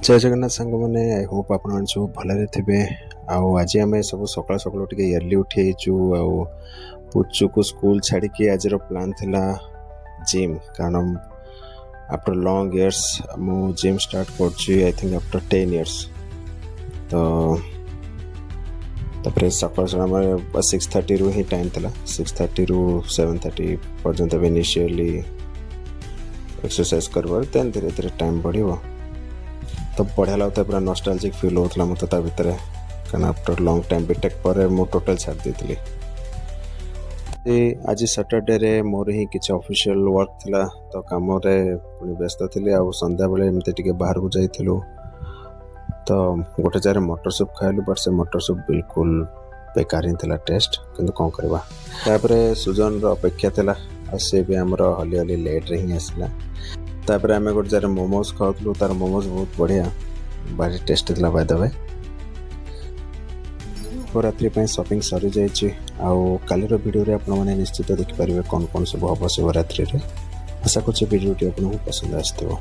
जय जगन्नाथ सांग मैंने आई होप आप सब भलरे थे। आज आम सब सकाल सकाल टे अर्ली उठीचु पुचु को स्कूल छाड़ी आज प्लान थिला जिम कारण आफ्टर लॉन्ग इयर्स मु जिम स्टार्ट कर आई थिंक आफ्टर 10 इयर्स। तो तापर सकाल सकाल 6:30 रु ही टाइम थिला 6:30 रु 7:30 पर्यंत इनिशियली एक्सरसाइज करबार देन धीरे धीरे टाइम बढ़िबो। तो बढ़िया लगता पूरा नॉस्टैल्जिक फील होता मत भितर कारण आफ्टर लॉन्ग टाइम बीटेक पर मु टोटल छाड़ दी। आज सैटरडे रे मोर ही किसी ऑफिशियल वर्क थिला तो काम रे पुनी व्यस्त थी। आ संध्या बेले एमती टिके बाहर को जाइथिलु तो गोटे जगह मटर सूप खाइलु बट से मटर सूप बिल्कुल बेकार ही थिला टेस्ट किंतु कौन करबा। तापर सुजन रो अपेक्षा थिला आ से भी हमर हली हली लेट रे ही आसला। तापर आम गोटे जगह मोमोज खाऊलु तार मोमोज बहुत बढ़िया भारी टेस्ट थिला by the way. Shivratri shopping सरी जाइए आलिर भिडियो आपण मैंने निश्चित देखिपारे कौन कौन सब हम शिवरात्रि। आशा कर वीडियो आपको पसंद आसो।